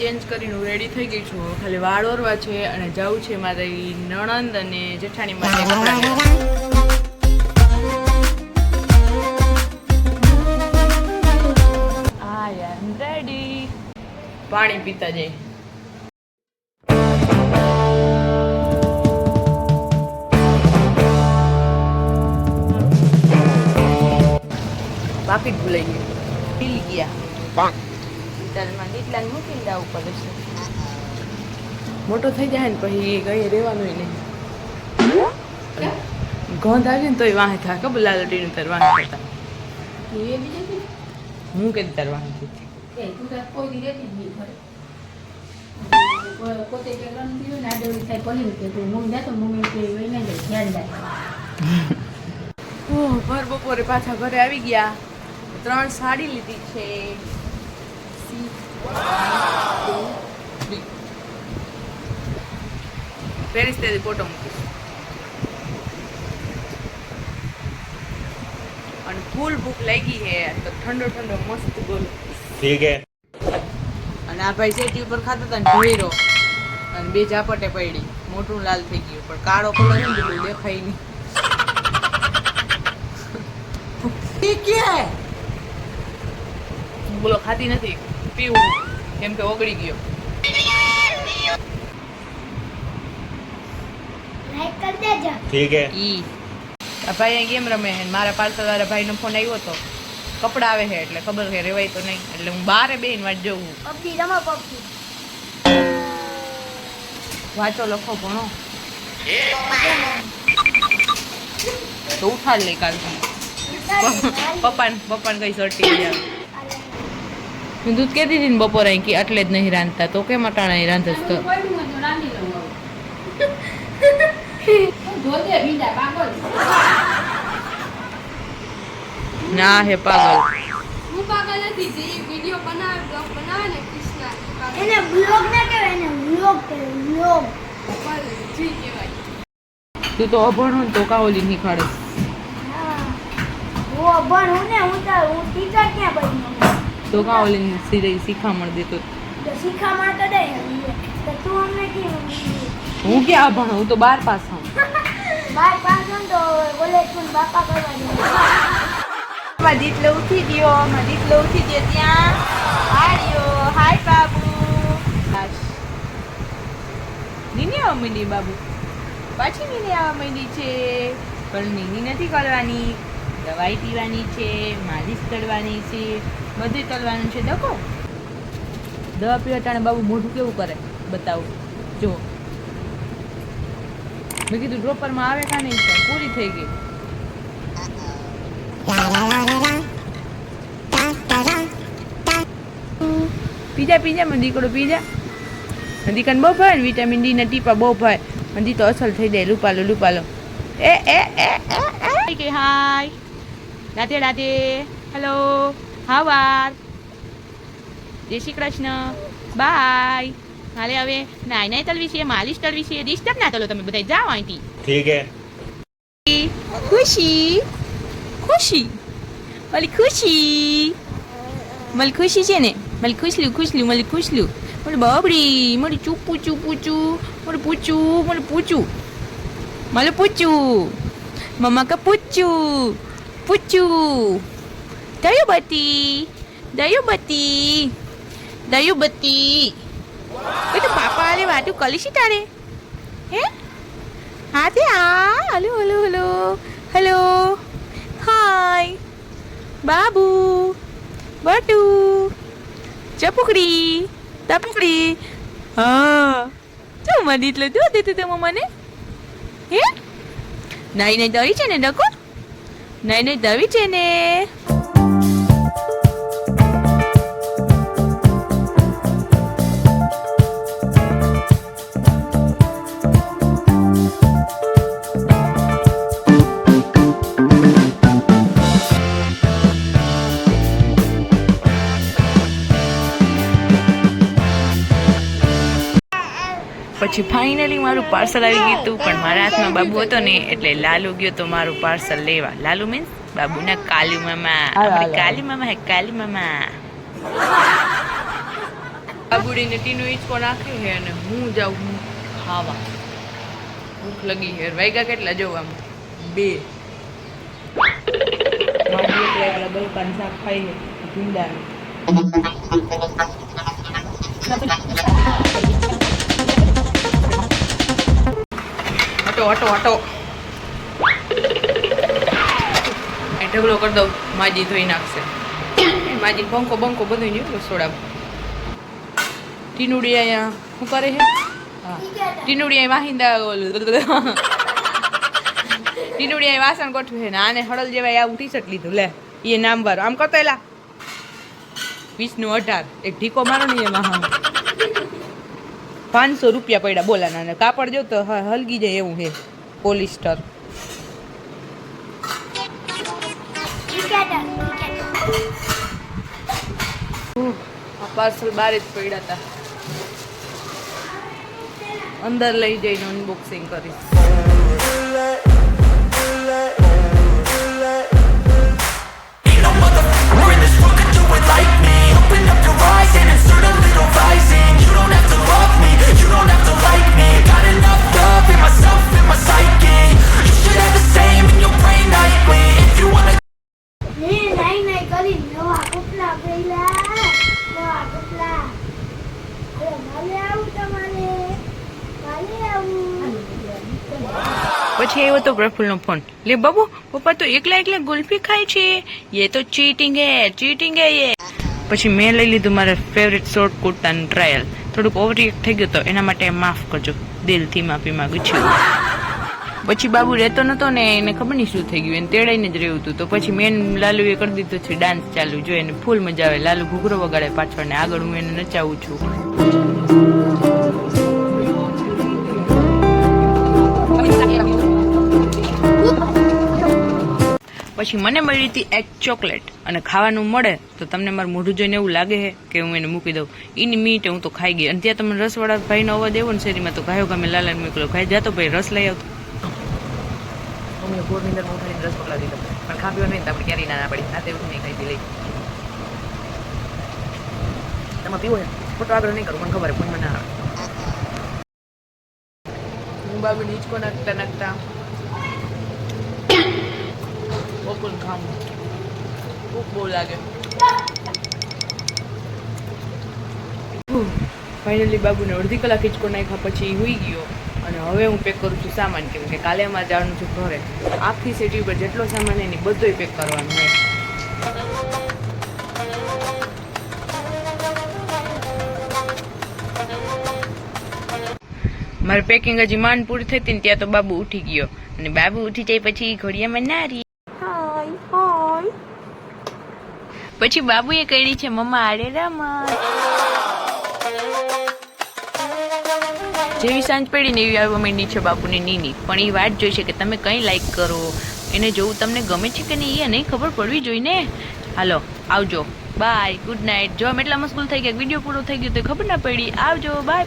Change કરીને હું ready થઈ ગઈ છું. ખાલી વાળ ઓરવા છે અને જવું છે મારી નણંદ અને જેઠાણી માટે કપડાં લેવા. આઈ એમ રેડી. પાણી પીતા જઈ. પાકીટ ભૂલાઈ ગયું. પીલી ગયા. ડીટલાને મૂકીને જવું પડે છે. મોટો થઈ જાય ને પછી કઈ રહેવાનું નહીં. ગંધ આવી ને તોય વાહે થાય ખબર લાલટીનું તાર વાહે થતા. હું કે તાર વાહે થઈ ભર બપોરે પાછા ઘરે આવી ગયા. 3 સાડી લીધી છે. પેરિસ તે ફોટો મૂકીશ. અને ફૂલ ભૂખ લાગી છે તો ઠંડો ઠંડો મસ્ત બોલ. ઠીક હે. અને આ ભાઈ સેટી ઉપર ખાતા હતા ને ઢોળીરો અને 2 ઝાપટે પડી. મોટું લાલ થઈ ગયું પણ કાળો કલર ને બધું દેખાય નહીં. ઠીક હે. બોલો ખાતી નથી. પીવું કેમ કે ઓગળી ગયો. ઠીક હે. આ ભાઈ ગેમ રમે છે. મારા પાર્સલ વાળા ભાઈનો ફોન આવ્યો હતો. કપડા આવે છે એટલે ખબર છે રેવાય તો નહીં એટલે હું બારે બેન વાટ જોઉં. વાંચો લખો ભણો તો ઉઠાડ લે કાલથી. પપ્પાને કઈ સર્ટી જાય. દૂધ કહેતી હતી ને બપોરે અહીં કે એટલે જ નહીં રાંધતા તો કેમ અટાણા અહીં રાંધસ તો ના હે પાગલ. હું પાગલ નથી. જે વિડિયો બનાવે ને કૃષ્ણા એને બ્લોગ ના કહેવાય, એને વ્લોગ કહેવાય. વ્લોગ જી કહેવાય. તું તો અભણ હોય તો કાઓલી નીખાડે. હા હું અભણ હું ને હું ટીચર ક્યાં બની તો કાઓલી શીખામણ દેતો. તો શીખામણ તો દે તો તું અમને કેમ. હું ક્યાં અભણ હું તો 12 પાસ હું. 12 પાસ હું તો કોલેજ પણ બાપા કરવા દે. દીટલો ઉઠી ગયો. દીટલો ઉઠી ગયો ત્યાં આડ્યો. હાય બાબુ. નીની આવવા માંડી બાબુ. પાછી નીની આવવા માંડી છે પણ નીની નથી કરવાની. દવાઈ પીવાની છે, માલિશ કરવાની છે, બધું કરવાનું છે. દેખો દવા પીવા ટાણે બાબુ મોઢું કેવું કરે બતાવું જો. મેં કીધું ડ્રોપરમાં આવે કા નહીં પણ પૂરી થઈ ગઈ. પીજા મને દીકરો પીજા. દીકરાને બહુ ભાવે ને વિટામિન ડી ના ટીપા બહુ ભાવે. મને તો અસલ થઈ જાય. લૂપાલો એ કે હાય રાતે હેલો હાવ આર જય શ્રી કૃષ્ણ બાય. હાલે હવે નાઈ તળવી છે, માલિશ તળવી છે. ડિસ્ટર્બ ના તળો તમે બધા જાઓ અહીંથી. ઠીક હે. ખુશી મારી ખુશી છે ને. મારી ખુશલું મારી બાબડી મારી ચૂપું મારું પૂછું મમ્મા કા પૂછું દયું બત્તી એ તો પાપા આલે વાતું કલીશી તારે હે હા તે આ હલો હાય બાબુ બટુ ટપુકડી હા જો મને એટલે દો દેતું તે મમ્માને હે નહીં દવી છે ને ડકો નહીં દવી છે ને. પછી ફાઇનલી મારું પાર્સલ આવી ગયું હતું પણ મારા હાથમાં બાબુ હતો ને એટલે લાલુ ગયો તો મારું પાર્સલ લેવા. લાલુ મીન્સ બાબુના કાલુ મામા. કાલી મામા હે કાલી મામા. બાબુડીને ટીનું હિંચકો નાખ્યું છે અને હું જાઉં ખાવા. ભૂખ લગી છે. વાગ્યા કેટલા જોઉં આમ 2. મારી એકલા ગલકાનું શાક ખાઈ છે ભીંડાનું. હટો હટો હટો. ઢગલો કરી દઉં. માજી ધોઈ નાખશે. માજી બંકો બંકો બધું નહીં રસોડા. ટીનુડી અહીંયા શું કરે છે? હા ટીનુડી અહીં વાહિંદા ટીનુડી અહીં વાસણ ગોઠવે છે ને આને હળલ જેવાય આવું ટી શર્ટ લીધું. લે એ નામ વાળો આમ કરતો એલા 20/18 એક ઢીકો મારો ને એમાં. હા 500 રૂપિયા પડ્યા બોલાના ને કાપડ જો તો હલગી જાય એવું છે પોલિસ્ટર. પાર્સલ બાર જ પડ્યા હતા. અંદર લઈ જઈને અનબોક્સિંગ કરીશ. પછી આવ્યો તો પ્રફુલ્લનો ફોન. લે બાબુ પપ્પા તો એકલા એકલા ગુલ્ફી ખાય છે. ये तो चीटिंग है ये. પછી મેં લઈ લીધું મારા ફેવરેટ શોર્ટ કુર્તાનું ટ્રાયલ. થોડુંક ઓવરએક્ટ થઈ ગયું તો એના માટે માફ કરજો. દિલથી માફી માંગુ છું. પછી બાબુ રહેતો નતો ને એને ખબર નહીં શું થઈ ગયું. એને તેડાઈને જ રહ્યું હતું. તો પછી મેન લાલુએ કરી દીધો છે ડાન્સ ચાલુ. જો એને ફૂલ મજા આવે. લાલુ ઘૂઘરો વગાડે પાછળ ને આગળ હું એને નચાવું છું. પછી મને મળી હતી એક ચોકલેટ. અને ખાવાનું મળે તો તમને મારું મોઢું જોઈને એવું લાગે છે કે હું એને મૂકી દઉં. એની મીટ હું તો ખાઈ ગઈ. અને ત્યાં તમને રસવાળા ભાઈનો અવાજ એવો ને શેરીમાં તો ગાયો ગામે લાલાને મોકલો. ખાઈ જાતો ભાઈ રસ લઈ આવતો. ગોળની અંદર ઉઠાડીને રસ પકડાવી દીધો પણ ખાવ્યો નહીં તો આપણે ક્યારેય ના પડી. હાથે એવું નહીં ખાઈ લઈ. તમે પીવો છે ખોટો આગ્રહ નહીં કરું પણ ખબર પણ મને આવે. હું બાબુ નીચકો નાખતા નાખતા બપોર ખાવું. ભૂખ બહુ લાગે. ફાઇનલી બાબુને અડધી કલાક હિંચકો નાખ્યા પછી હુઈ ગયો. અને હવે હું પેક કરું છું સામાન. કેમ કે કાલે અમારે જવાનું છે ઘરે. આખી સિટી ઉપર જેટલો સામાન એની બધોય પેક કરવાનો હોય. મારે પેકિંગ હજી માંડ પૂરી થઈ હતી ને ત્યાં તો બાબુ ઉઠી ગયો. અને બાબુ ઉઠી જાય પછી ઘોડિયામાં નારી. પછી બાબુએ કરી છે મમ્મા આડે રમત. જેવી સાંજ પડી ને એવી આવવા માંડી છે બાપુની નીની. પણ એ વાત જોઈ છે કે તમે કઈ લાઈક કરો. એને જોવું તમને ગમે છે કે નહીં એ નહીં ખબર પડવી જોઈએ ને. હાલો આવજો બાય ગુડ નાઇટ. જો અમે એટલા મશગુલ થઈ ગયા વિડીયો પૂરો થઈ ગયો તો ખબર ના પડી. આવજો બાય.